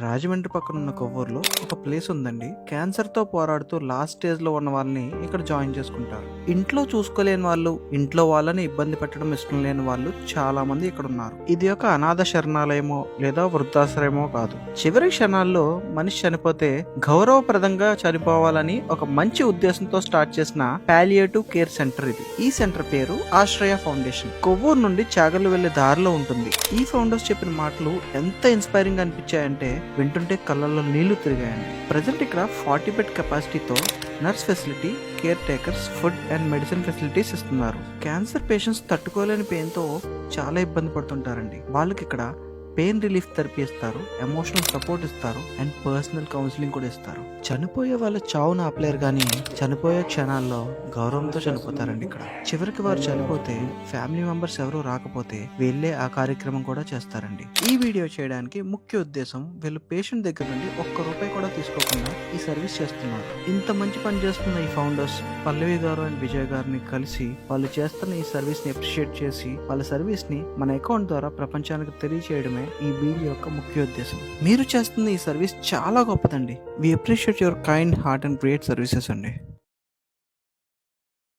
రాజమండ్రి పక్కన ఉన్న కొవ్వూరులో ఒక ప్లేస్ ఉందండి. క్యాన్సర్ తో పోరాడుతూ లాస్ట్ స్టేజ్ లో ఉన్న వాళ్ళని ఇక్కడ జాయిన్ చేసుకుంటారు. ఇంట్లో చూసుకోలేని వాళ్ళు, ఇంట్లో వాళ్ళని ఇబ్బంది పెట్టడం ఇష్టం లేని వాళ్ళు చాలా మంది ఇక్కడ ఉన్నారు. ఇది ఒక అనాథ శరణాలయమో లేదా వృద్ధాశ్రయమో కాదు. చివరి క్షణాల్లో మనిషి చనిపోతే గౌరవప్రదంగా చనిపోవాలని ఒక మంచి ఉద్దేశంతో స్టార్ట్ చేసిన పాలియేటివ్ కేర్ సెంటర్ ఇది. ఈ సెంటర్ పేరు ఆశ్రయ ఫౌండేషన్. కొవ్వూరు నుండి చాగర్లు వెళ్లే దారిలో ఉంటుంది. ఈ ఫౌండర్స్ చెప్పిన మాటలు ఎంత ఇన్స్పైరింగ్ అనిపించాయంటే వింటుంటే కళ్ళల్లో నీళ్లు తిరిగాయండి. ప్రజెంట్ ఇక్కడ 40 బెడ్ కెపాసిటీతో nurse facility, caretakers, food and medicine facilities ఇస్తున్నారు. క్యాన్సర్ పేషెంట్స్ తట్టుకోలేని పెయిన్ తో చాలా ఇబ్బంది పడుతుంటారండి. వాళ్ళకి ఇక్కడ పెయిన్ రిలీఫ్ థెరపీ ఇస్తారు, ఎమోషనల్ సపోర్ట్ ఇస్తారు అండ్ పర్సనల్ కౌన్సిలింగ్ కూడా ఇస్తారు. చనిపోయే వాళ్ళ చావును ఆపలేరు కానీ చనిపోయే క్షణాల్లో గౌరవంతో చనిపోతారండి. ఇక్కడ చివరికి వారు చనిపోతే ఫ్యామిలీ మెంబర్స్ ఎవరు రాకపోతే వీళ్ళే ఆ కార్యక్రమం కూడా చేస్తారండి. ఈ వీడియో చేయడానికి ముఖ్య ఉద్దేశం, వీళ్ళు పేషెంట్ దగ్గర నుండి ఒక్క రూపాయి కూడా తీసుకోకుండా ఈ సర్వీస్ చేస్తున్నారు. ఇంత మంచి పని చేస్తున్న ఈ ఫౌండర్స్ పల్లవి గారు అండ్ విజయ్ గారిని కలిసి వాళ్ళు చేస్తున్న ఈ సర్వీస్ ని అప్రిషియేట్ చేసి వాళ్ళ సర్వీస్ ని మన అకౌంట్ ద్వారా ప్రపంచానికి తెలియజేయడమే ఈ వీడియో యొక్క ముఖ్య ఉద్దేశం. మీరు చేస్తున్న ఈ సర్వీస్ చాలా గొప్పదండి. We appreciate your kind heart and great services అండి.